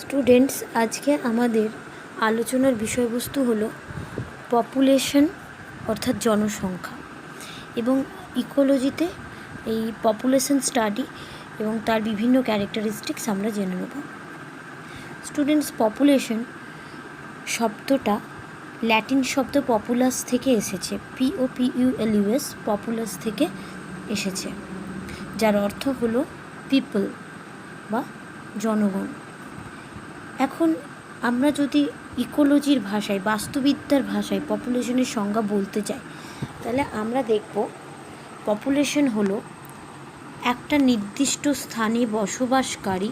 Students, আজকে আমাদের আলোচনার বিষয়বস্তু হলো পপুলেশন অর্থাৎ জনসংখ্যা এবং ইকোলজিতে এই পপুলেশন স্টাডি এবং তার বিভিন্ন ক্যারেক্টারিস্টিক্স আমরা জেনে নেব। স্টুডেন্টস, পপুলেশন শব্দটা ল্যাটিন শব্দ পপুলাস থেকে এসেছে। POPULUS, পপুলাস থেকে এসেছে, যার অর্থ হলো পিপল বা জনগণ। এখন আমরা যদি ইকোলজির ভাষায়, বাস্তুবিদ্যার ভাষায় পপুলেশনের সংজ্ঞা বলতে চাই, তাহলে আমরা দেখব পপুলেশন হলো একটা নির্দিষ্ট স্থানে বসবাসকারী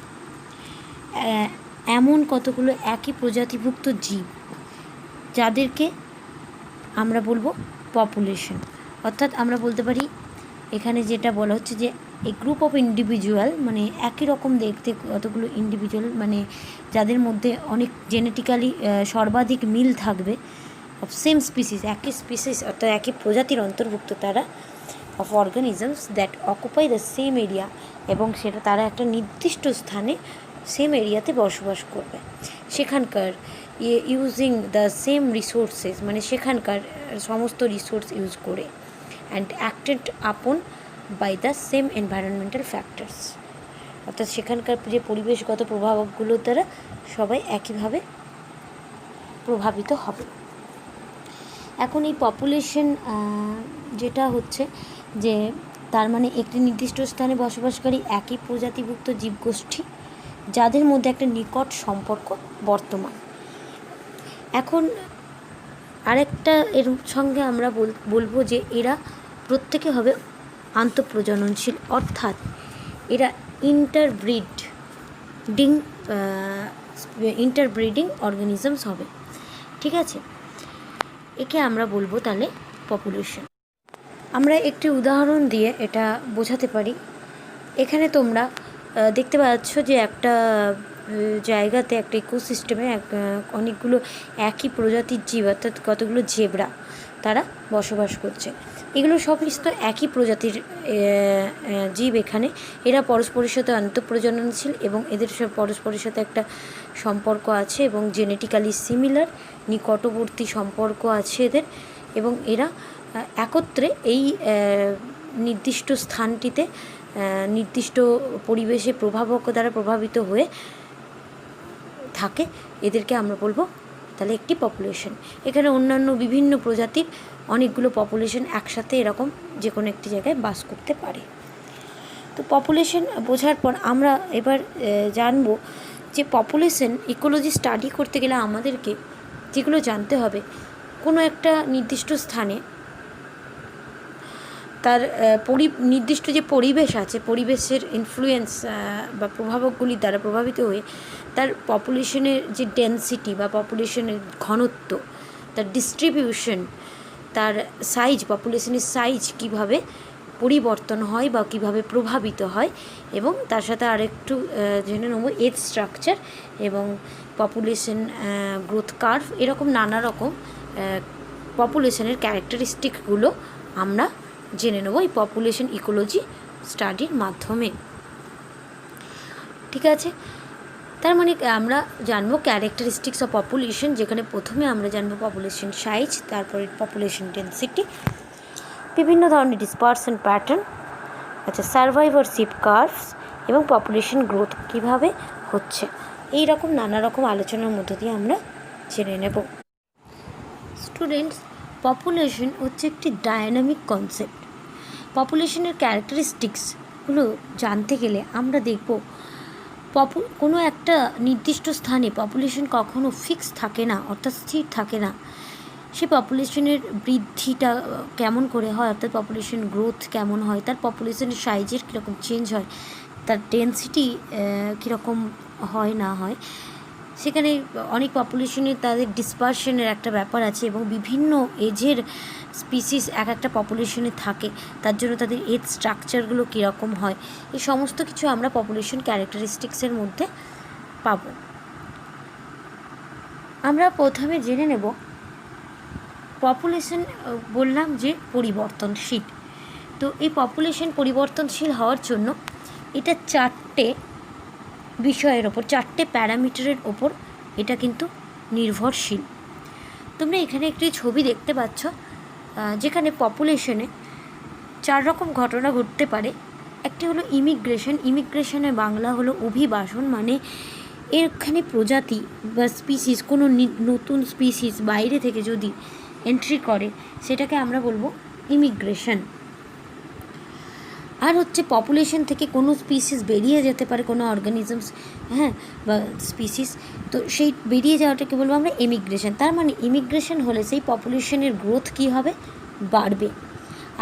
এমন কতগুলো একই প্রজাতিভুক্ত জীব, যাদেরকে আমরা বলবো পপুলেশন। অর্থাৎ আমরা বলতে পারি এখানে যেটা বলা হচ্ছে যে এ গ্রুপ অফ ইন্ডিভিজুয়াল, মানে একই রকম দেখতে কতগুলো ইন্ডিভিজুয়াল, মানে যাদের মধ্যে অনেক জেনেটিক্যালি সর্বাধিক মিল থাকবে, অফ সেম স্পিসিস, একই স্পিসিস অর্থাৎ একই প্রজাতির অন্তর্ভুক্ত তারা, of organisms that occupy the same area, এবং সেটা তারা একটা নির্দিষ্ট স্থানে সেম এরিয়াতে বসবাস করবে, সেখানকার ইউজিং দ্য সেম রিসোর্সেস, মানে সেখানকার সমস্ত রিসোর্স ইউজ করে, and acted upon by the same environmental factors, অর্থাৎ সেখানকার যে পরিবেশগত প্রভাবগুলোর দ্বারা সবাই একইভাবে প্রভাবিত হবে। এখন এই পপুলেশন যেটা হচ্ছে যে তার মানে একটি নির্দিষ্ট স্থানে বসবাসকারী একই প্রজাতিভুক্ত জীবগোষ্ঠী, যাদের মধ্যে একটা নিকট সম্পর্ক বর্তমান। এখন আরেকটা এর সঙ্গে আমরা বলবো যে এরা প্রত্যেকে হবে আন্তঃপ্রজননশীল, অর্থাৎ এরা ইন্টারব্রিডিং অর্গানিজমস হবে। ঠিক আছে, একে আমরা বলবো তাহলে পপুলেশন। আমরা একটি উদাহরণ দিয়ে এটা বোঝাতে পারি। এখানে তোমরা দেখতে পাচ্ছ যে একটা জায়গাতে, একটা ইকোসিস্টেমে অনেকগুলো একই প্রজাতির জীব, অর্থাৎ কতগুলো জেব্রা তারা বসবাস করছে। এগুলো সমস্ত একই প্রজাতির জীব। এখানে এরা পরস্পরের সাথে আন্তঃপ্রজননশীল এবং এদের পরস্পরের সাথে একটা সম্পর্ক আছে এবং জেনেটিক্যালি সিমিলার, নিকটবর্তী সম্পর্ক আছে এদের, এবং এরা একত্রে এই নির্দিষ্ট স্থানটিতে নির্দিষ্ট পরিবেশে দ্বারা প্রভাবিত হয়ে থাকে। এদেরকে আমরা বলবো তাহলে একটি পপুলেশন। এখানে অন্যান্য বিভিন্ন প্রজাতির অনেকগুলো পপুলেশন একসাথে এরকম যে কোনো একটি জায়গায় বাস করতে পারে। তো পপুলেশন বোঝার পর আমরা এবার জানবো যে পপুলেশন ইকোলজি স্টাডি করতে গেলে আমাদেরকে যেগুলো জানতে হবে, কোনো একটা নির্দিষ্ট স্থানে তার নির্দিষ্ট যে পরিবেশ আছে, পরিবেশের ইনফ্লুয়েন্স বা প্রভাবকগুলির দ্বারা প্রভাবিত হয়ে তার পপুলেশনের যে ডেন্সিটি বা পপুলেশনের ঘনত্ব, তার ডিস্ট্রিবিউশন, তার সাইজ, পপুলেশনের সাইজ কীভাবে পরিবর্তন হয় বা কীভাবে প্রভাবিত হয়, এবং তার সাথে আরেকটু জেনে নেব এজ স্ট্রাকচার এবং পপুলেশন গ্রোথ কার্ভ, এরকম নানা রকম পপুলেশনের ক্যারেক্টারিস্টিকগুলো আমরা জেনে নেব এই পপুলেশন ইকোলজি স্টাডির মাধ্যমে। ঠিক আছে, তার মানে আমরা জানবো ক্যারেক্টারিস্টিক্স অফ পপুলেশন, যেখানে প্রথমে আমরা জানবো পপুলেশন সাইজ, তারপরে পপুলেশন ডেন্সিটি, বিভিন্ন ধরনের ডিসপারশন প্যাটার্ন, আচ্ছা সারভাইভারশিপ কার্ভস, এবং পপুলেশন গ্রোথ কীভাবে হচ্ছে। এই রকম নানা রকম আলোচনার মধ্য দিয়ে আমরা জেনে নেব। স্টুডেন্টস, পপুলেশন হচ্ছে একটি ডায়নামিক কনসেপ্ট। পপুলেশনের ক্যারেক্টারিস্টিক্সগুলো জানতে গেলে আমরা দেখব কোনো একটা নির্দিষ্ট স্থানে পপুলেশন কখনো ফিক্স থাকে না, অর্থাৎ স্থির থাকে না। সে পপুলেশনের বৃদ্ধিটা কেমন করে হয়, অর্থাৎ পপুলেশন গ্রোথ কেমন হয়, তার পপুলেশনের সাইজের কীরকম চেঞ্জ হয়, তার ডেন্সিটি কীরকম হয় না হয়, সেখানে অনেক পপুলেশনে তাদের ডিসপারশনের একটা ব্যাপার আছে, এবং বিভিন্ন এজের স্পিসিস এক একটা পপুলেশনে থাকে, তার জন্য তাদের এজ স্ট্রাকচারগুলো কীরকম হয়, এই সমস্ত কিছু আমরা পপুলেশন ক্যারেক্টারিস্টিক্সের মধ্যে পাব। আমরা প্রথমে জেনে নেব পপুলেশন, বললাম যে পরিবর্তনশীল। তো এই পপুলেশন পরিবর্তনশীল হওয়ার জন্য এটা চারটে বিষয়ের ওপর, 4টে প্যারামিটারের ওপর এটা কিন্তু নির্ভরশীল। তোমরা এখানে একটি ছবি দেখতে পাচ্ছ, যেখানে পপুলেশনে 4 রকম ঘটনা ঘটতে পারে। একটি হলো ইমিগ্রেশনের বাংলা হলো অভিবাসন, মানে এখানে প্রজাতি বা স্পিসিস, কোনো নতুন স্পিসিস বাইরে থেকে যদি এন্ট্রি করে সেটাকে আমরা বলবো ইমিগ্রেশন। আর হচ্ছে পপুলেশন থেকে কোনো স্পিসিস বেরিয়ে যেতে পারে, কোনো অর্গানিজমস, হ্যাঁ, বা স্পিসিস, তো সেই বেরিয়ে যাওয়াটাকে বলবো আমরা ইমিগ্রেশন। তার মানে ইমিগ্রেশন হলে সেই পপুলেশনের গ্রোথ কী হবে, বাড়বে।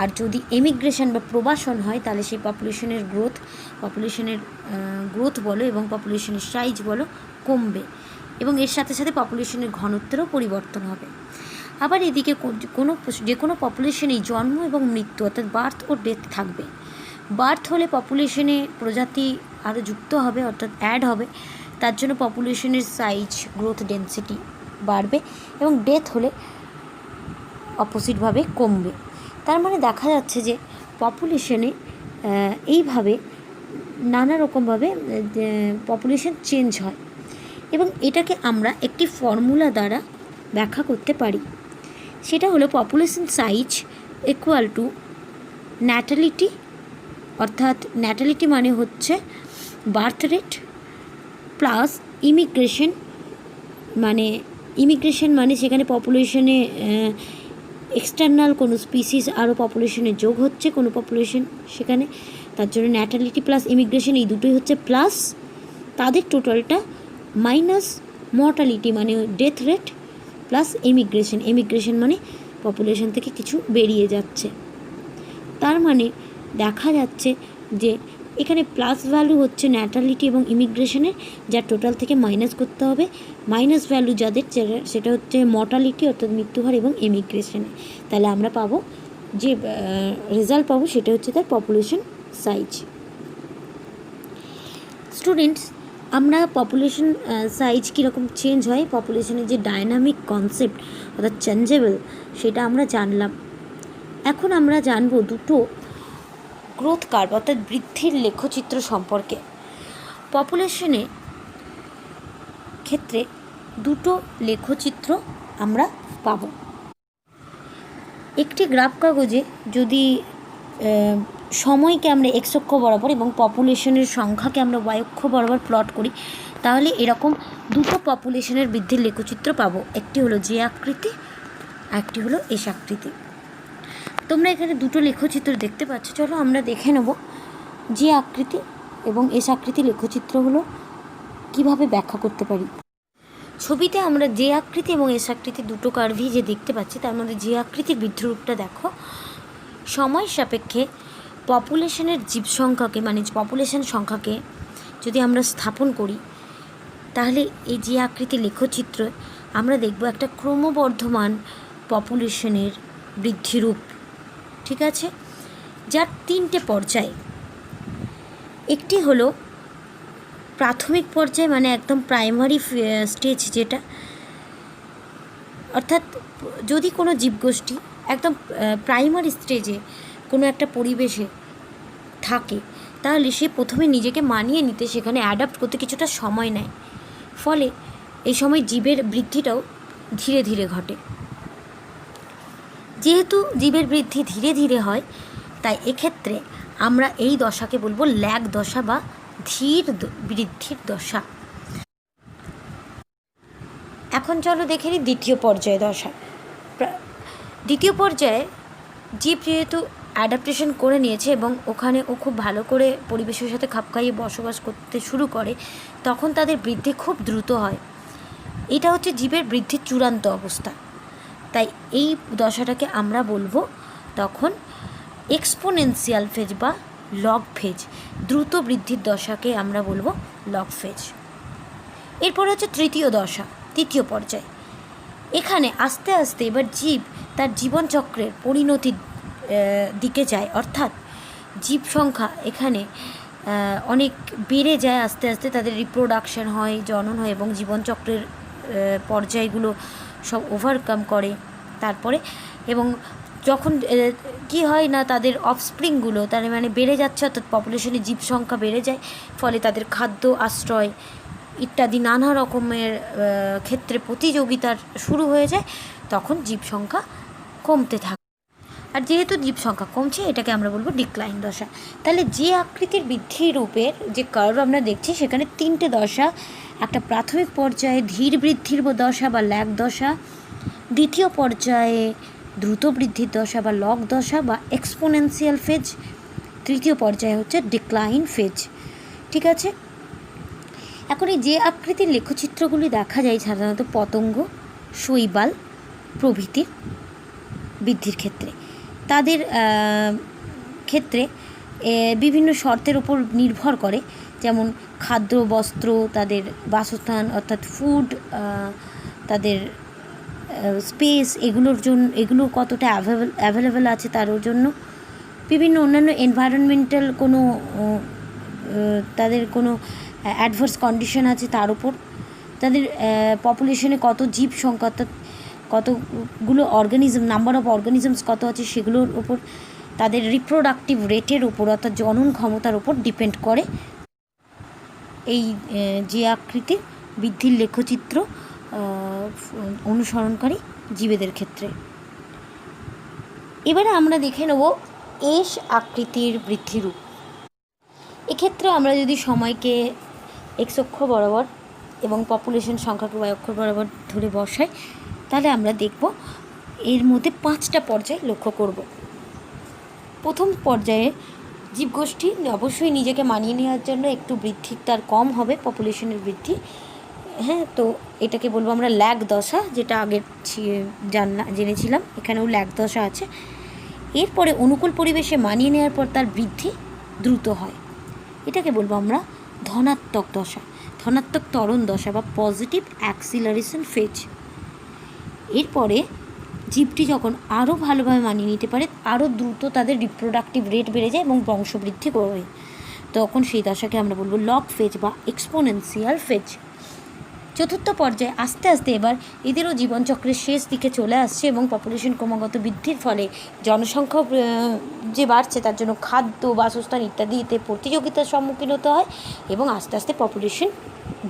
আর যদি এমিগ্রেশন বা প্রবাসন হয় তাহলে সেই পপুলেশনের গ্রোথ বলো এবং পপুলেশনের সাইজ বলো কমবে, এবং এর সাথে সাথে পপুলেশনের ঘনত্বেরও পরিবর্তন হবে। আবার এদিকে যে কোনো পপুলেশনেই জন্ম এবং মৃত্যু অর্থাৎ বার্থ ও ডেথ থাকবে। বার্থ হলে পপুলেশনে প্রজাতি আরও যুক্ত হবে অর্থাৎ অ্যাড হবে, তার জন্য পপুলেশনের সাইজ, গ্রোথ, ডেন্সিটি বাড়বে, এবং ডেথ হলে অপোজিটভাবে কমবে। তার মানে দেখা যাচ্ছে যে পপুলেশনে এইভাবে নানা রকমভাবে পপুলেশন চেঞ্জ হয়, এবং এটাকে আমরা একটি ফর্মুলা দ্বারা ব্যাখ্যা করতে পারি। সেটা হলো পপুলেশন সাইজ ইকুয়াল টু ন্যাটালিটি, অর্থাৎ ন্যাটালিটি মানে হচ্ছে বার্থ রেট, প্লাস ইমিগ্রেশন মানে সেখানে পপুলেশনে এক্সটার্নাল কোনো স্পিসিস আরও পপুলেশনে যোগ হচ্ছে, কোনো পপুলেশন সেখানে, তার জন্য ন্যাটালিটি প্লাস ইমিগ্রেশন এই দুটোই হচ্ছে প্লাস, তাদের টোটালটা মাইনাস মর্টালিটি মানে ডেথ রেট প্লাস ইমিগ্রেশন মানে পপুলেশন থেকে কিছু বেরিয়ে যাচ্ছে। তার মানে দেখা যাচ্ছে যে এখানে প্লাস ভ্যালু হচ্ছে ন্যাটালিটি এবং ইমিগ্রেশনের, যা টোটাল থেকে মাইনাস করতে হবে, মাইনাস ভ্যালু যাদের সেটা হচ্ছে মর্টালিটি অর্থাৎ মৃত্যুহার এবং ইমিগ্রেশনে। তাহলে আমরা পাবো যে রেজাল্ট পাবো সেটা হচ্ছে তার পপুলেশন সাইজ। স্টুডেন্টস, আমরা পপুলেশন সাইজ কীরকম চেঞ্জ হয়, পপুলেশনের যে ডায়নামিক কনসেপ্ট অর্থাৎ চেঞ্জেবল, সেটা আমরা জানলাম। এখন আমরা জানবো দুটো গ্রোথ কার্ভ অর্থাৎ বৃদ্ধির লেখচিত্র সম্পর্কে। পপুলেশনে ক্ষেত্রে দুটো লেখচিত্র আমরা পাব। একটি গ্রাফ কাগজে যদি সময়কে আমরা এক্স অক্ষ বরাবর এবং পপুলেশনের সংখ্যাকে আমরা ওয়াই অক্ষ বরাবর প্লট করি, তাহলে এরকম দুটো পপুলেশনের বৃদ্ধির লেখচিত্র পাবো। একটি হলো যে আকৃতি, একটি হলো এস আকৃতি। তোমরা এখানে দুটো লেখচিত্র দেখতে পাচ্ছ, চলো আমরা দেখে নেব যে আকৃতি এবং এস আকৃতি লেখচিত্রগুলো কিভাবে ব্যাখ্যা করতে পারি। ছবিতে আমরা যে আকৃতি এবং এস আকৃতি দুটো কার্ভই যে দেখতে পাচ্ছি, তার মধ্যে যে আকৃতির বৃদ্ধিরূপটা দেখো, সময় সাপেক্ষে পপুলেশনের জীব সংখ্যাকে মানে পপুলেশন সংখ্যাকে যদি আমরা স্থাপন করি, তাহলে এই যে আকৃতির লেখচিত্র আমরা দেখব একটা ক্রমবর্ধমান পপুলেশনের বৃদ্ধিরূপ, ঠিক আছে, যার 3টে পর্যায়। একটি হলো প্রাথমিক পর্যায় মানে একদম প্রাইমারি স্টেজ, যেটা অর্থাৎ যদি কোনো জীবগোষ্ঠী একদম প্রাইমারি স্টেজে কোনো একটা পরিবেশে থাকে, তাহলে সে প্রথমে নিজেকে মানিয়ে নিতে, সেখানে অ্যাডাপ্ট করতে কিছুটা সময় নেয়, ফলে এই সময় জীবের বৃদ্ধিটাও ধীরে ধীরে ঘটে। যেহেতু জীবের বৃদ্ধি ধীরে ধীরে হয়, তাই এক্ষেত্রে আমরা এই দশাকে বলবো ল্যাগ দশা বা ধীর বৃদ্ধির দশা। এখন চলো দেখে নিই দ্বিতীয় পর্যায় দশা। দ্বিতীয় পর্যায়ে জীব যেহেতু অ্যাডাপ্টেশন করে নিয়েছে এবং ওখানে ও খুব ভালো করে পরিবেশের সাথে খাপ খাইয়ে বসবাস করতে শুরু করে, তখন তাদের বৃদ্ধি খুব দ্রুত হয়। এটা হচ্ছে জীবের বৃদ্ধির চূড়ান্ত অবস্থা। তাই এই দশাটাকে আমরা বলবো তখন এক্সপোনেনশিয়াল ফেজ বা লগ ফেজ। দ্রুত বৃদ্ধির দশাকে আমরা বলবো লগ ফেজ। এরপর হচ্ছে তৃতীয় পর্যায়। এখানে আস্তে আস্তে এবার জীব তার জীবনচক্রের পরিণতির দিকে যায়, অর্থাৎ জীব সংখ্যা এখানে অনেক বেড়ে যায়, আস্তে আস্তে তাদের রিপ্রোডাকশন হয়, জনন হয় এবং জীবনচক্রের পর্যায়গুলো সব ওভারকাম করে তারপরে, এবং যখন কি হয় না, তাদের অফস্প্রিংগুলো তার মানে বেড়ে যাচ্ছে, অর্থাৎ পপুলেশনের জীব সংখ্যা বেড়ে যায়, ফলে তাদের খাদ্য, আশ্রয় ইত্যাদি নানা রকমের ক্ষেত্রে প্রতিযোগিতার শুরু হয়ে যায়, তখন জীব সংখ্যা কমতে থাকে। আর যেহেতু জীব সংখ্যা কমছে, এটাকে আমরা বলবো ডিক্লাইন দশা। তাহলে যে আকৃতির বৃদ্ধি রূপের যে কার্ভ আমরা দেখছি, সেখানে 3টে দশা, একটা প্রাথমিক পর্যায়ে ধীর বৃদ্ধির দশা বা ল্যাগ দশা, দ্বিতীয় পর্যায়ে দ্রুত বৃদ্ধির দশা বা লগ দশা বা এক্সপোনেনশিয়াল ফেজ, তৃতীয় পর্যায়ে হচ্ছে ডিক্লাইন ফেজ। ঠিক আছে, এখন এই যে আকৃতির লেখচিত্রগুলি দেখা যায় সাধারণত পতঙ্গ, শৈবাল প্রভৃতির বৃদ্ধির ক্ষেত্রে, তাদের ক্ষেত্রে বিভিন্ন শর্তের উপর নির্ভর করে, যেমন খাদ্য, বস্ত্র, তাদের বাসস্থান অর্থাৎ ফুড, তাদের স্পেস, এগুলো কতটা অ্যাভেলেবেল আছে তার জন্য, বিভিন্ন অন্যান্য এনভায়রনমেন্টাল কোনো তাদের কোনো অ্যাডভার্স কন্ডিশন আছে তার উপর, তাদের পপুলেশনে কত জীব সংখ্যা অর্থাৎ কতগুলো অর্গানিজম, নাম্বার অফ অর্গানিজমস কত আছে সেগুলোর উপর, তাদের রিপ্রোডাক্টিভ রেটের উপর অর্থাৎ জনন ক্ষমতার উপর ডিপেন্ড করে এই যে আকৃতির বৃদ্ধির লেখচিত্র অনুসরণকারী জীবেদের ক্ষেত্রে। এবারে আমরা দেখে নেব এস আকৃতির বৃদ্ধিরূপ। এক্ষেত্রে আমরা যদি সময়কে এক্স অক্ষ বরাবর এবং পপুলেশন সংখ্যাকে ওয়াই অক্ষ বরাবর ধরে বসাই, তাহলে আমরা দেখব এর মধ্যে 5টা পর্যায় লক্ষ্য করব। প্রথম পর্যায়ে জীবগোষ্ঠী অবশ্যই নিজেকে মানিয়ে নেওয়ার জন্য একটু বৃদ্ধি তার কম হবে, পপুলেশনের বৃদ্ধি, হ্যাঁ, তো এটাকে বলবো আমরা ল্যাগ দশা, যেটা আগে জেনেছিলাম, এখানেও ল্যাগ দশা আছে। এরপরে অনুকূল পরিবেশে মানিয়ে নেওয়ার পর তার বৃদ্ধি দ্রুত হয়, এটাকে বলবো আমরা ধনাত্মক দশা, ধনাত্মক ত্বরণ দশা বা পজিটিভ অ্যাক্সিলারেশন ফেজ। এরপরে জীবটি যখন আরও ভালোভাবে মানিয়ে নিতে পারে, আরও দ্রুত তাদের রিপ্রোডাক্টিভ রেট বেড়ে যায় এবং বংশবৃদ্ধি করে, তখন সেই দশাকে আমরা বলবো লগ ফেজ বা এক্সপোনেনশিয়াল ফেজ। চতুর্থ পর্যায়ে আস্তে আস্তে এবার এদেরও জীবনচক্রের শেষ দিকে চলে আসছে এবং পপুলেশন ক্রমাগত বৃদ্ধির ফলে জনসংখ্যা যে বাড়ছে, তার জন্য খাদ্য, বাসস্থান ইত্যাদিতে প্রতিযোগিতার সম্মুখীন হতে হয় এবং আস্তে আস্তে পপুলেশন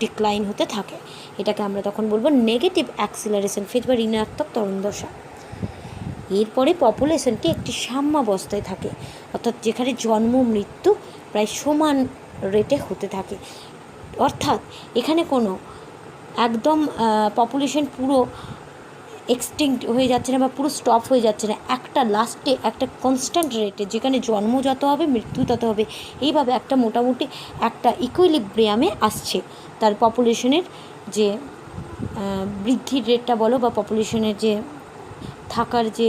ডিক্লাইন হতে থাকে। এটাকে আমরা তখন বলবো নেগেটিভ অ্যাক্সিলারেশন ফেজ বা ঋণাত্মক ত্বরণ দশা। এরপরে পপুলেশনটি একটি সাম্যাবস্থায় থাকে, অর্থাৎ যেখানে জন্ম মৃত্যু প্রায় সমান রেটে হতে থাকে, অর্থাৎ এখানে কোনো একদম পপুলেশন পুরো এক্সটিংক্ট হয়ে যাচ্ছে না বা পুরো স্টপ হয়ে যাচ্ছে না, একটা লাস্টে একটা কনস্ট্যান্ট রেটে যেখানে জন্ম যত হবে মৃত্যু তত হবে, এইভাবে একটা মোটামুটি একটা ইকুইলিব্রিয়ামে আসছে তার পপুলেশনের যে বৃদ্ধির রেটটা বলো বা পপুলেশনের যে থাকার যে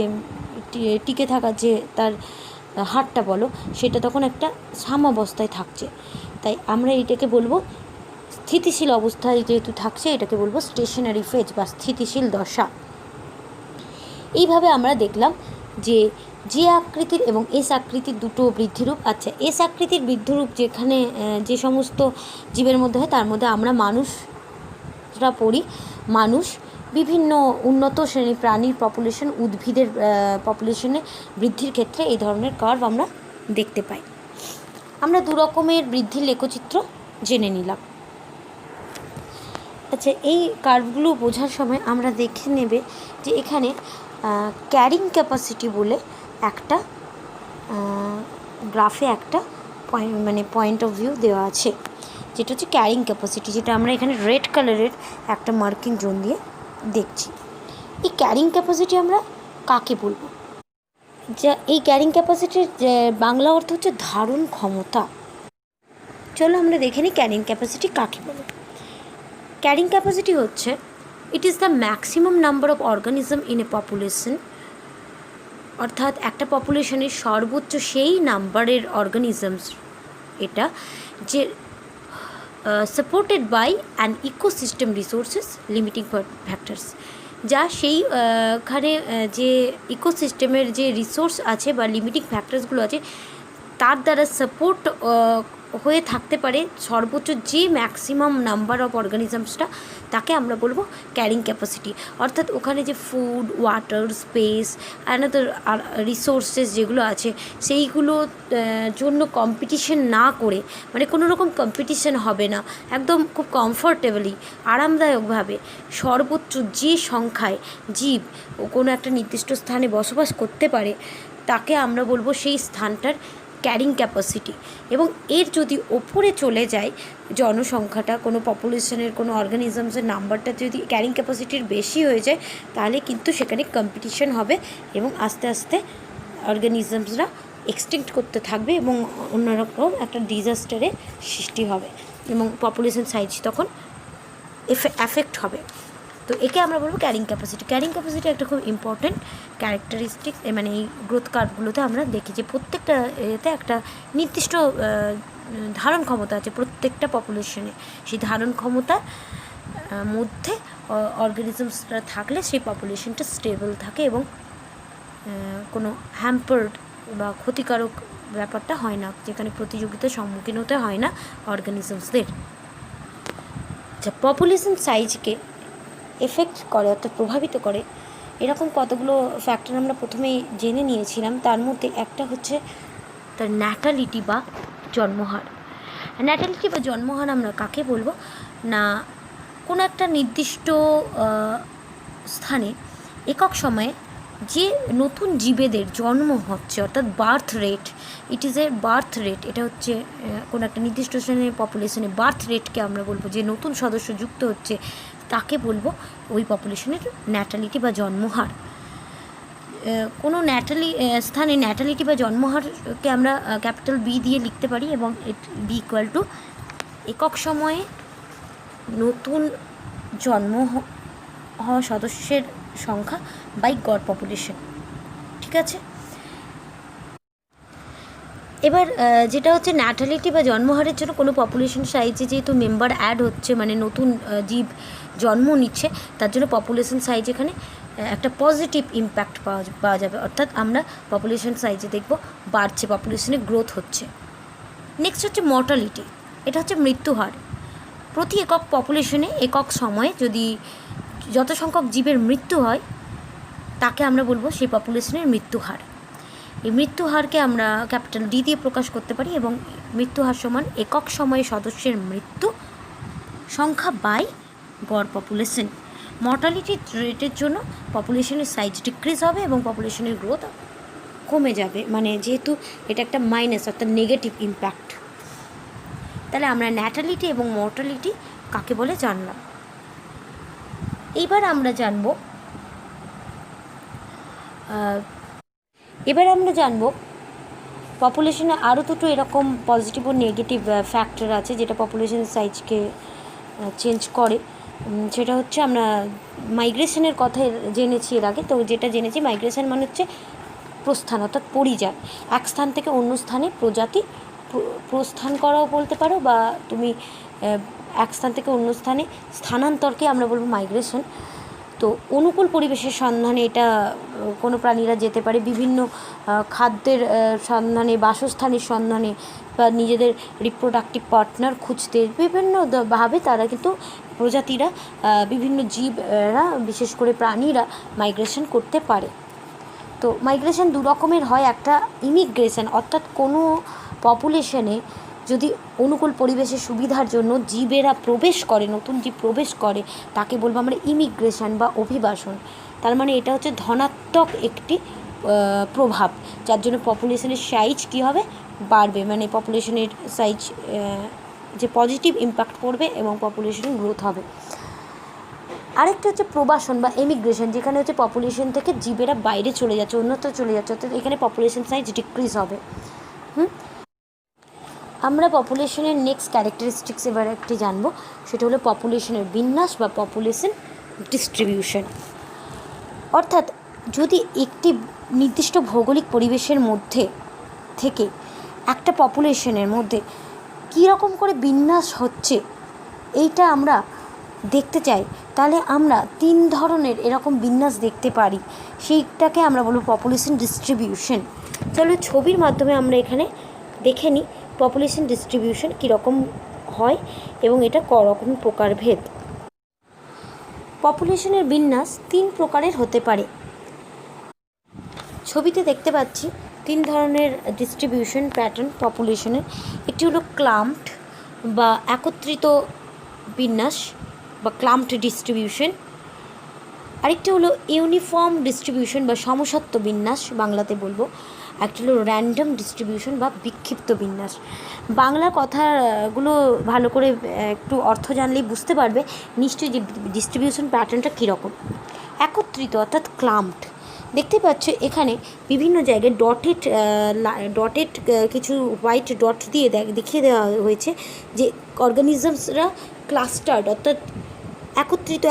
টিকে থাকার যে তার হারটা বলো, সেটা তখন একটা সাম্যাবস্থায় থাকছে। তাই আমরা এটাকে বলবো স্থিতিশীল অবস্থায় যেহেতু থাকছে, এটাকে বলবো স্টেশনারি ফেজ বা স্থিতিশীল দশা। এইভাবে আমরা দেখলাম যে আকৃতির এবং এস আকৃতির দুটো বৃদ্ধিরূপ। আচ্ছা, এস আকৃতির বৃদ্ধিরূপ যেখানে যে সমস্ত জীবের মধ্যে হয়, তার মধ্যে আমরা মানুষরা পড়ি। মানুষ বিভিন্ন উন্নত শ্রেণীর প্রাণীর পপুলেশন, উদ্ভিদের পপুলেশনে বৃদ্ধির ক্ষেত্রে এই ধরনের কার্ভ আমরা দেখতে পাই। আমরা দু রকমের বৃদ্ধির লেখচিত্র জেনে নিলাম। আচ্ছা, এই কার্ভগুলো বোঝার সময় আমরা দেখে নেবে যে এখানে ক্যারিং ক্যাপাসিটি বলে একটা গ্রাফে একটা পয়েন্ট অফ ভিউ দেওয়া আছে, যেটা হচ্ছে ক্যারিং ক্যাপাসিটি, যেটা আমরা এখানে রেড কালারের একটা মার্কিং জোন দিয়ে দেখছি। এই ক্যারিং ক্যাপাসিটি আমরা কাকে বলবো? যা এই ক্যারিং ক্যাপাসিটির বাংলা অর্থ হচ্ছে ধারণ ক্ষমতা। চলো আমরা দেখে নিই ক্যারিং ক্যাপাসিটি কাকে বলে। ক্যারিং ক্যাপাসিটি হচ্ছে it is the maximum number of organism in a population, অর্থাৎ একটা পপুলেশনের সর্বোচ্চ সেই নাম্বারের অর্গানিজমস এটা যে supported by an ecosystem resources limiting factors, যা সেইখানে যে ইকোসিস্টেমের যে রিসোর্স আছে বা লিমিটিং ফ্যাক্টরসগুলো আছে তার দ্বারা সাপোর্ট হয়ে থাকতে পারে সর্বোচ্চ যে ম্যাক্সিমাম নাম্বার অফ অর্গানিজমসটা, তাকে আমরা বলবো ক্যারিং ক্যাপাসিটি। অর্থাৎ ওখানে যে food, water, space, another resources যেগুলো আছে সেইগুলোর জন্য কম্পিটিশন না করে, মানে কোনো রকম কম্পিটিশন হবে না, একদম খুব কমফর্টেবলি আরামদায়কভাবে সর্বোচ্চ যে সংখ্যায় জীব কোনো একটা নির্দিষ্ট স্থানে বসবাস করতে পারে, তাকে আমরা বলবো সেই স্থানটার ক্যারিং ক্যাপাসিটি। এবং এর যদি ওপরে চলে যায় জনসংখ্যাটা, কোনো পপুলেশনের কোনো অর্গানিজমসের নাম্বারটা যদি ক্যারিং ক্যাপাসিটির বেশি হয়ে যায়, তাহলে কিন্তু সেখানে কম্পিটিশন হবে এবং আস্তে আস্তে অর্গানিজমসরা এক্সটিংক্ট করতে থাকবে এবং অন্যরকম একটা ডিজাস্টারের সৃষ্টি হবে এবং পপুলেশন সাইজ তখন এফেক্ট হবে। তো একে আমরা বলবো ক্যারিং ক্যাপাসিটি। ক্যারিং ক্যাপাসিটি একটা খুব ইম্পর্টেন্ট ক্যারেক্টারিস্টিক, মানে এই গ্রোথ কার্ভগুলোতে আমরা দেখি যে প্রত্যেকটা এতে একটা নির্দিষ্ট ধারণ ক্ষমতা আছে প্রত্যেকটা পপুলেশনে। সেই ধারণ ক্ষমতার মধ্যে অর্গানিজমসটা থাকলে সেই পপুলেশনটা স্টেবল থাকে এবং কোনো হ্যাম্পার্ড বা ক্ষতিকারক ব্যাপারটা হয় না, যেখানে প্রতিযোগিতার সম্মুখীন হতে হয় না অর্গানিজমসদের। আচ্ছা, পপুলেশন সাইজকে এফেক্ট করে অর্থাৎ প্রভাবিত করে এরকম কতগুলো ফ্যাক্টর আমরা প্রথমেই জেনে নিয়েছিলাম। তার মধ্যে একটা হচ্ছে তার ন্যাটালিটি বা জন্মহার। ন্যাটালিটি বা জন্মহার আমরা কাকে বলবো না, কোনো একটা নির্দিষ্ট স্থানে একক সময়ে যে নতুন জীবেদের জন্ম হচ্ছে, অর্থাৎ birth rate, it is a birth rate, এটা হচ্ছে কোনো একটা নির্দিষ্ট শ্রেণীর পপুলেশনে বার্থ রেটকে আমরা বলবো, যে নতুন সদস্য যুক্ত হচ্ছে তাকে বলবো ওই পপুলেশনের ন্যাটালিটি বা জন্মহার। কোনো স্থানে ন্যাটালিটি বা জন্মহারকে আমরা ক্যাপিটাল বি দিয়ে লিখতে পারি এবং বি ইকুয়াল টু একক সময়ে নতুন জন্ম হওয়া সদস্যের সংখ্যা বাই গড় পপুলেশন। ঠিক আছে, এবার যেটা হচ্ছে ন্যাটালিটি বা জন্মহারের জন্য কোনো পপুলেশন সাইজে যেহেতু মেম্বার অ্যাড হচ্ছে, মানে নতুন জীব জন্ম নিচ্ছে, তার জন্য পপুলেশন সাইজ এখানে একটা পজিটিভ ইম্প্যাক্ট পাওয়া যাবে, অর্থাৎ আমরা পপুলেশন সাইজে দেখব বাড়ছে, পপুলেশনের গ্রোথ হচ্ছে। নেক্সট হচ্ছে মর্টালিটি, এটা হচ্ছে মৃত্যুহার। প্রতি একক পপুলেশনে একক সময়ে যদি যত সংখ্যক জীবের মৃত্যু হয় তাকে আমরা বলবো সেই পপুলেশনের মৃত্যুহার। এই মৃত্যুহারকে আমরা ক্যাপিটাল ডি দিয়ে প্রকাশ করতে পারি এবং মৃত্যুহার সমান একক সময়ে সদস্যের মৃত্যু সংখ্যা বাই গড় পপুলেশন। মর্টালিটি রেটের জন্য পপুলেশনের সাইজ ডিক্রিজ হবে এবং পপুলেশনের গ্রোথ কমে যাবে, মানে যেহেতু এটা একটা মাইনাস অর্থাৎ নেগেটিভ ইম্প্যাক্ট। তাহলে আমরা ন্যাটালিটি এবং মর্টালিটি কাকে বলে জানলাম। এবার আমরা জানবো পপুলেশনে আরও দুটো এরকম পজিটিভ ও নেগেটিভ ফ্যাক্টর আছে যেটা পপুলেশন সাইজকে চেঞ্জ করে। সেটা হচ্ছে আমরা মাইগ্রেশনের কথা জেনেছি এর আগে। তো যেটা জেনেছি, মাইগ্রেশন মানে হচ্ছে প্রস্থান অর্থাৎ পরিযায়, এক স্থান থেকে অন্য স্থানে প্রজাতি প্রস্থান করাও বলতে পারো, বা তুমি এক স্থান থেকে অন্য স্থানে স্থানান্তরকে আমরা বলবো মাইগ্রেশন। তো অনুকূল পরিবেশের সন্ধানে এটা কোনো প্রাণীরা যেতে পারে, বিভিন্ন খাদ্যের সন্ধানে, বাসস্থানের সন্ধানে, বা নিজেদের রিপ্রোডাক্টিভ পার্টনার খুঁজতে বিভিন্নভাবে তারা কিন্তু প্রজাতিরা, বিভিন্ন জীবরা, বিশেষ করে প্রাণীরা মাইগ্রেশন করতে পারে। তো মাইগ্রেশন দু রকমের হয়, একটা ইমিগ্রেশন অর্থাৎ কোনো পপুলেশনে যদি অনুকূল পরিবেশের সুবিধার জন্য জীবেরা প্রবেশ করে, নতুন জীব প্রবেশ করে, তাকে বলবো আমরা ইমিগ্রেশন বা অভিবাসন। তার মানে এটা হচ্ছে ধনাত্মক একটি প্রভাব, যার জন্য পপুলেশনের সাইজ কী হবে, বাড়বে, মানে পপুলেশনের সাইজ যে পজিটিভ ইম্প্যাক্ট পড়বে এবং পপুলেশনের গ্রোথ হবে। আরেকটা হচ্ছে প্রবাসন বা এমিগ্রেশন, যেখানে হচ্ছে পপুলেশন থেকে জীবেরা বাইরে চলে যাচ্ছে, অন্যত্র চলে যাচ্ছে, অর্থাৎ এখানে পপুলেশন সাইজ ডিক্রিজ হবে। আমরা পপুলেশনের নেক্সট ক্যারেক্টারিস্টিক্স এবার একটি জানবো, সেটা হলো পপুলেশনের বিন্যাস বা পপুলেশন ডিস্ট্রিবিউশন। অর্থাৎ যদি একটি নির্দিষ্ট ভৌগোলিক পরিবেশের মধ্যে থেকে একটা পপুলেশনের মধ্যে কীরকম করে বিন্যাস হচ্ছে এইটা আমরা দেখতে চাই, তাহলে আমরা তিন ধরনের এরকম বিন্যাস দেখতে পারি, সেইটাকে আমরা বলবো পপুলেশন ডিস্ট্রিবিউশন। চলো ছবির মাধ্যমে আমরা এখানে দেখে নিই পপুলেশন ডিস্ট্রিবিউশন কীরকম হয় এবং এটা করকম প্রকারভেদ। পপুলেশনের বিন্যাস 3 প্রকারের হতে পারে। ছবিতে দেখতে পাচ্ছি 3 ধরনের ডিস্ট্রিবিউশন প্যাটার্ন পপুলেশনের। একটি হলো ক্লাম্পড বা একত্রিত বিন্যাস বা ক্লাম্পড ডিস্ট্রিবিউশন। আরেকটি হলো ইউনিফর্ম ডিস্ট্রিবিউশন বা সমসত্ব বিন্যাস বাংলাতে বলবো। একটা হলো র্যান্ডম ডিস্ট্রিবিউশন বা বিক্ষিপ্ত বিন্যাস। বাংলা কথাগুলো ভালো করে একটু অর্থ জানলেই বুঝতে পারবে নিশ্চয়ই যে ডিস্ট্রিবিউশন প্যাটার্নটা কীরকম। একত্রিত অর্থাৎ ক্লাম্পড, দেখতে পাচ্ছ এখানে বিভিন্ন জায়গায় ডটেড কিছু হোয়াইট ডট দিয়ে দেখিয়ে দেওয়া হয়েছে যে অর্গানিজমসরা ক্লাস্টার্ড অর্থাৎ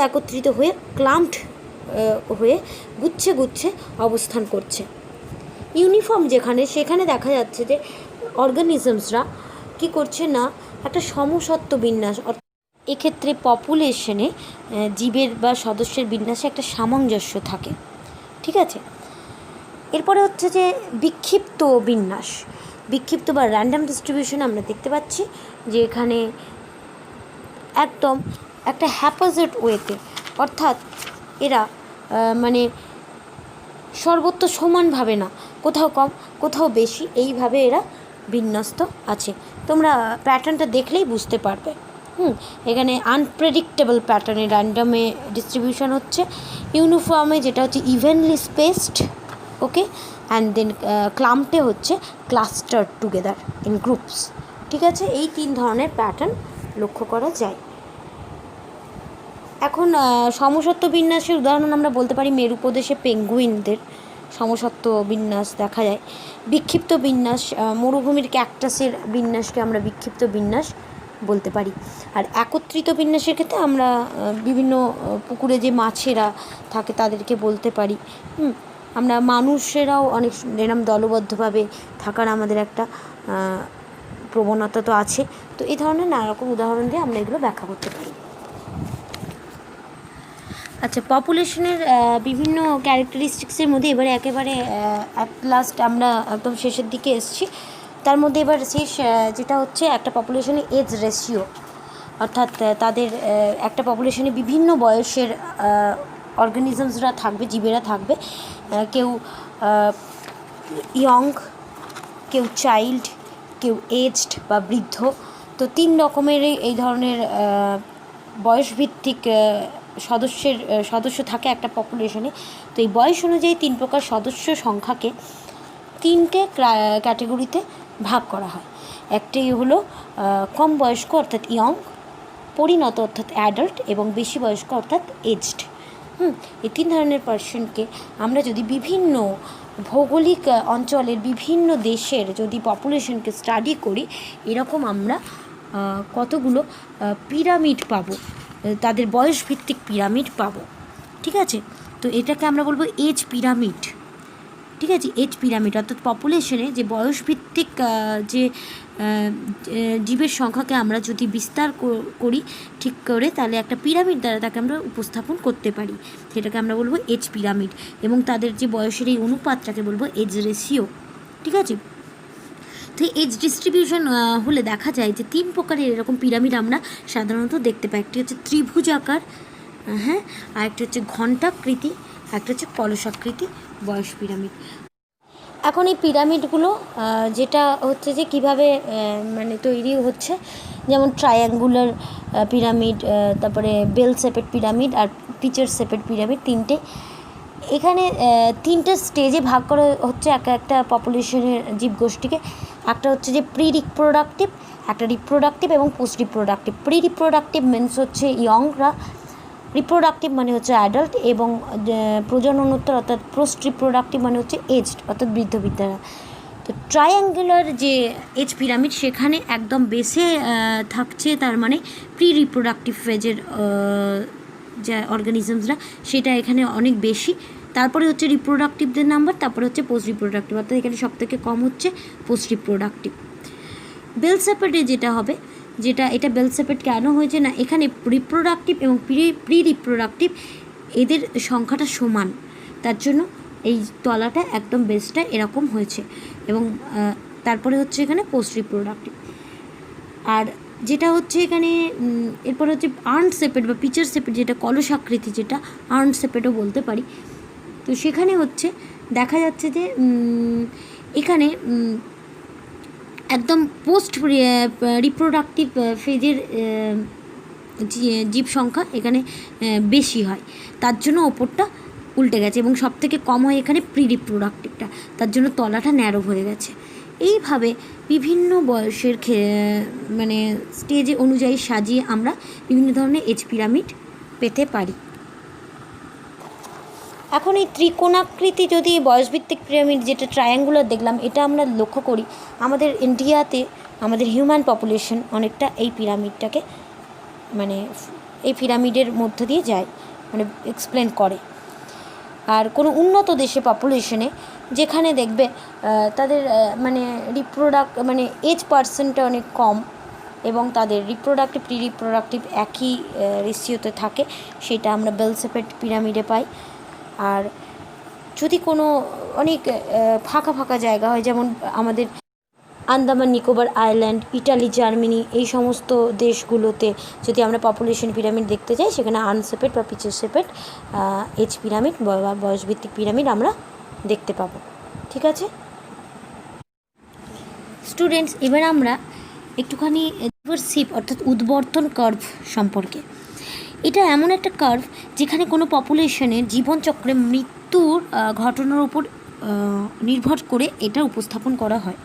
একত্রিত হয়ে ক্লাম্পড হয়ে গুচ্ছে গুচ্ছে অবস্থান করছে। ইউনিফর্ম সেখানে দেখা যাচ্ছে যে অর্গানিজমসরা কী করছে না, একটা সমসত্ব বিন্যাস, এক্ষেত্রে পপুলেশনে জীবের বা সদস্যের বিন্যাসে একটা সামঞ্জস্য থাকে। ঠিক আছে, এরপরে হচ্ছে যে বিক্ষিপ্ত বিন্যাস। বিক্ষিপ্ত বা র্যান্ডাম ডিস্ট্রিবিউশন আমরা দেখতে পাচ্ছি যে এখানে একদম একটা হ্যাপাজেড ওয়েতে, অর্থাৎ এরা মানে সর্বত্র সমানভাবে না, কোথাও কম কোথাও বেশি, এইভাবে এরা বিন্যস্ত আছে। তোমরা প্যাটার্নটা দেখলেই বুঝতে পারবে। এখানে আনপ্রেডিক্টেবল প্যাটার্নে র্যান্ডামে ডিস্ট্রিবিউশন হচ্ছে, ইউনিফর্মে যেটা হচ্ছে evenly spaced, okay, and then ক্লাম্পটে হচ্ছে ক্লাস্টার টুগেদার ইন গ্রুপস। ঠিক আছে, এই 3 ধরনের প্যাটার্ন লক্ষ্য করা যায়। এখন সমসত্ব বিন্যাসের উদাহরণ আমরা বলতে পারি মেরু প্রদেশে পেঙ্গুইনদের সমসত্ব বিন্যাস দেখা যায়। বিক্ষিপ্ত বিন্যাস, মরুভূমির ক্যাকটাসের বিন্যাসকে আমরা বিক্ষিপ্ত বিন্যাস বলতে পারি। আর একত্রিত বিন্যাসের ক্ষেত্রে আমরা বিভিন্ন পুকুরে যে মাছেরা থাকে তাদেরকে বলতে পারি। আমরা মানুষেরাও অনেক এরম দলবদ্ধভাবে থাকার আমাদের একটা প্রবণতা তো আছে। তো এই ধরনের নানা রকম উদাহরণ দিয়ে আমরা এগুলো ব্যাখ্যা করতে পারি। আচ্ছা, পপুলেশনের বিভিন্ন ক্যারেক্টারিস্টিক্সের মধ্যে এবারে একেবারে অ্যাট লাস্ট আমরা একদম শেষের দিকে এসেছি। তার মধ্যে এবার শেষ যেটা হচ্ছে একটা পপুলেশনের এজ রেশিও, অর্থাৎ তাদের একটা পপুলেশনে বিভিন্ন বয়সের অর্গানিজমসরা থাকবে, জীবেরা থাকবে। কেউ ইয়ং, কেউ চাইল্ড, কেউ এজড বা বৃদ্ধ। তো 3 রকমের এই ধরনের বয়সভিত্তিক সদস্য থাকে একটা পপুলেশনে। তো এই বয়স অনুযায়ী 3 প্রকার সদস্য সংখ্যাকে 3টে ক্যাটেগরিতে ভাগ করা হয়। একটি হলো কম বয়স্ক অর্থাৎ ইয়ং, পরিণত অর্থাৎ অ্যাডাল্ট, এবং বেশি বয়স্ক অর্থাৎ এজড। এই 3 ধরনের পার্সনকে আমরা যদি বিভিন্ন ভৌগোলিক অঞ্চলের বিভিন্ন দেশের যদি পপুলেশনকে স্টাডি করি, এরকম আমরা কতগুলো পিরামিড পাবো, তাদের বয়সভিত্তিক পিরামিড পাবো। ঠিক আছে, তো এটাকে আমরা বলবো এজ পিরামিড। ঠিক আছে, এজ পিরামিড অর্থাৎ পপুলেশনে যে বয়সভিত্তিক যে জীবের সংখ্যাকে আমরা যদি বিস্তার করি ঠিক করে, তাহলে একটা পিরামিড দ্বারা তাকে আমরা উপস্থাপন করতে পারি, সেটাকে আমরা বলবো এজ পিরামিড। এবং তাদের যে বয়সের এই অনুপাতটাকে বলবো এজ রেশিও। ঠিক আছে, তো এজ ডিস্ট্রিবিউশন হলে দেখা যায় যে 3 প্রকারের এরকম পিরামিড আমরা সাধারণত দেখতে পাই। একটি হচ্ছে ত্রিভুজ আকার, হ্যাঁ, আর একটা হচ্ছে ঘণ্টাকৃতি, একটা হচ্ছে কলসাকৃতি বয়স পিরামিড। এখন এই পিরামিডগুলো যেটা হচ্ছে যে কীভাবে মানে তৈরি হচ্ছে, যেমন ট্রায়াঙ্গুলার পিরামিড, তারপরে বেল শেপেড পিরামিড আর পিচার শেপেড পিরামিড, 3টে। এখানে 3টে স্টেজে ভাগ করা হচ্ছে একটা পপুলেশনের জীবগোষ্ঠীকে। একটা হচ্ছে যে প্রি রিপ্রোডাক্টিভ, একটা রিপ্রোডাক্টিভ এবং post reproductive. Pre reproductive means হচ্ছে ইয়ংরা, রিপ্রোডাক্টিভ মানে হচ্ছে অ্যাডাল্ট, এবং প্রজননোত্তর অর্থাৎ পোস্ট রিপ্রোডাক্টিভ মানে হচ্ছে এজড অর্থাৎ বৃদ্ধরা। তো ট্রায়াঙ্গুলার যে এজ পিরামিড সেখানে একদম বেসে থাকছে তার মানে প্রি রিপ্রোডাক্টিভ ফেজের যে অর্গানিজমসরা, সেটা এখানে অনেক বেশি। তারপরে হচ্ছে রিপ্রোডাক্টিভদের নাম্বার, তারপরে হচ্ছে পোস্ট রিপ্রোডাক্টিভ, অর্থাৎ এখানে সবথেকে কম হচ্ছে পোস্ট রিপ্রোডাক্টিভ। বেল শেপেডে যেটা হবে, এটা বেল শেপেড কেন হয়েছে না, এখানে রিপ্রোডাক্টিভ এবং প্রি রিপ্রোডাক্টিভ এদের সংখ্যাটা সমান, তার জন্য এই তলাটা একদম বেসটা এরকম হয়েছে। এবং তারপরে হচ্ছে এখানে পোস্ট রিপ্রোডাক্টিভ। আর যেটা হচ্ছে এখানে এরপরে হচ্ছে আর্ন সেপেট বা পিচার সেপেট, যেটা কলসাকৃতি, যেটা আর্ন সেপেটও বলতে পারি। তো সেখানে হচ্ছে দেখা যাচ্ছে যে এখানে একদম পোস্ট রিপ্রোডাক্টিভ ফেজের জীব সংখ্যা এখানে বেশি হয়, তার জন্য ওপরটা উল্টে গেছে, এবং সবথেকে কম হয় এখানে প্রি রিপ্রোডাক্টিভটা, তার জন্য তলাটা ন্যারো হয়ে গেছে। এইভাবে বিভিন্ন বয়সের মানে স্টেজে অনুযায়ী সাজিয়ে আমরা বিভিন্ন ধরনের এজ পিরামিড পেতে পারি। এখন এই ত্রিকোণাকৃতি যদি বয়সভিত্তিক পিরামিড, যেটা ট্রায়াঙ্গুলার দেখলাম, এটা আমরা লক্ষ্য করি আমাদের ইন্ডিয়াতে আমাদের হিউম্যান পপুলেশন অনেকটা এই পিরামিডটাকে মানে এই পিরামিডের মধ্য দিয়ে যায়, মানে এক্সপ্লেন করে। আর কোনো উন্নত দেশে পপুলেশনে যেখানে দেখবে তাদের মানে মানে এজ পার্সেন্টটা অনেক কম এবং তাদের রিপ্রোডাক্টিভ প্রি রিপ্রোডাক্টিভ একই রেশিওতে থাকে, সেটা আমরা বেল শেপেড পিরামিডে পাই। আর যদি কোনো অনেক ফাঁকা ফাঁকা জায়গা হয়, যেমন আমাদের Andaman Nicobar island, Italy, Germany, এই সমস্ত দেশগুলোতে যদি আমরা পপুলেশন পিরামিড দেখতে যাই, সেখানে আনশেপেড বা পিচার শেপেড এজ পিরামিড বা বয়সভিত্তিক পিরামিড আমরা দেখতে পাবো। ঠিক আছে স্টুডেন্টস, এবার আমরা একটুখানি রিভার্সিভ অর্থাৎ উদ্বর্তন কার্ভ সম্পর্কে। এটা এমন একটা কার্ভ যেখানে কোনো পপুলেশনের জীবনচক্রে মৃত্যুর ঘটনার উপর নির্ভর করে এটা উপস্থাপন করা হয়।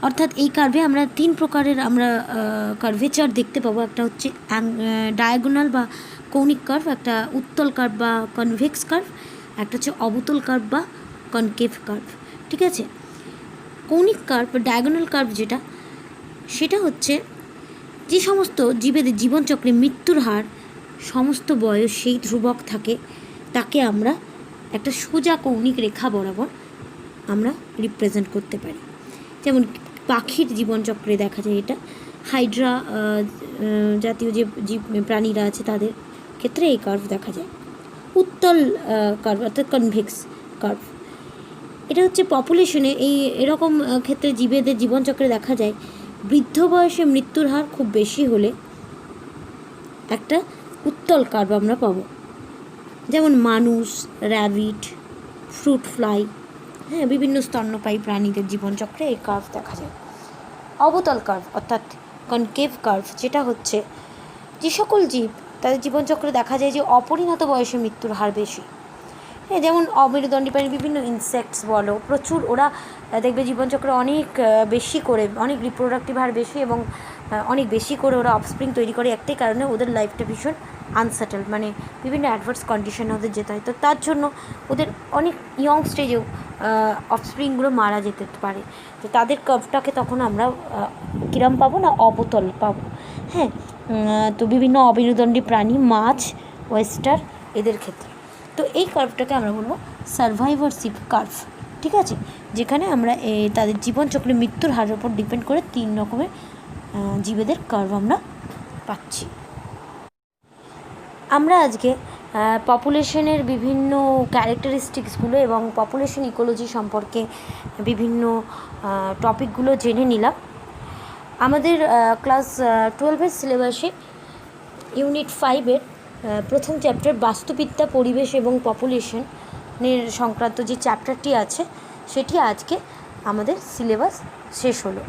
অর্থাৎ এই কার্ভে আমরা 3 প্রকারের আমরা কার্ভেচার দেখতে পাবো। একটা হচ্ছে ডায়াগোনাল বা কৌণিক কার্ভ, একটা উত্তল কার্ভ বা কনভেক্স কার্ভ, একটা হচ্ছে অবতল কার্ভ বা কনকেভ কার্ভ। ঠিক আছে, কৌণিক কার্ভ বা ডায়াগোনাল কার্ভ যেটা, সেটা হচ্ছে যে সমস্ত জীবেদের জীবনচক্রে মৃত্যুর হার সমস্ত বয়স সেই ধ্রুবক থাকে, তাকে আমরা একটা সোজা কৌণিক রেখা বরাবর আমরা রিপ্রেজেন্ট করতে পারি। যেমন পাখির জীবনচক্রে দেখা যায় এটা, হাইড্রা জাতীয় যে জীব প্রাণীরা আছে তাদের ক্ষেত্রে এই কার্ভ দেখা যায়। উত্তল কার্ভ অর্থাৎ কনভেক্স কার্ভ, এটা হচ্ছে পপুলেশনে এরকম ক্ষেত্রে জীবেদের জীবনচক্রে দেখা যায় বৃদ্ধ বয়সে মৃত্যুর হার খুব বেশি হলে একটা উত্তল কার্ভ আমরা পাবো। যেমন মানুষ, র্যাবিট, ফ্রুট ফ্লাই, হ্যাঁ, বিভিন্ন স্তন্যপায়ী প্রাণীদের জীবনচক্রে এই কার্ভ দেখা যায়। অবতল কার্ভ অর্থাৎ কনকেভ কার্ভ, যেটা হচ্ছে যে সকল জীব তাদের জীবনচক্রে দেখা যায় যে অপরিণত বয়সে মৃত্যুর হার বেশি। হ্যাঁ, যেমন অমেরুদণ্ডী প্রাণী, বিভিন্ন ইনসেক্টস বলো, প্রচুর ওরা দেখবে জীবনচক্রে অনেক বেশি করে, অনেক রিপ্রোডাক্টিভ হার বেশি এবং অনেক বেশি করে ওরা অফস্প্রিং তৈরি করে, একটাই কারণে ওদের লাইফটা ভীষণ আনসেটেল, মানে বিভিন্ন অ্যাডভার্স কন্ডিশনে ওদের যেতে হয়। তো তার জন্য ওদের অনেক ইয়ং স্টেজেও অফস্প্রিংগুলো মারা যেতে পারে। তো তাদের কার্ভটাকে তখন আমরা কিরম পাবো না, অবতল পাবো। হ্যাঁ, তো বিভিন্ন অমেরুদণ্ডী প্রাণী, মাছ, ওয়েস্টার, এদের ক্ষেত্রে তো এই কার্ভটাকে আমরা বলবো সার্ভাইভারশিপ কার্ভ। ঠিক আছে, যেখানে আমরা তাদের জীবনচক্রে মৃত্যুর হারের উপর ডিপেন্ড করে 3 রকমের জীবেদের কার্ভ আমরা পাচ্ছি। আমরা আজকে পপুলেশনের বিভিন্ন ক্যারেক্টারিস্টিক্সগুলো এবং পপুলেশন ইকোলজি সম্পর্কে বিভিন্ন টপিকগুলো জেনে নিলাম। আমাদের ক্লাস 12-এর সিলেবাসে ইউনিট 5-এর প্রথম চ্যাপ্টার বাস্তুবিদ্যা, পরিবেশ এবং পপুলেশনের সংক্রান্ত যে চ্যাপ্টারটি আছে, সেটি আজকে আমাদের সিলেবাস শেষ হলো।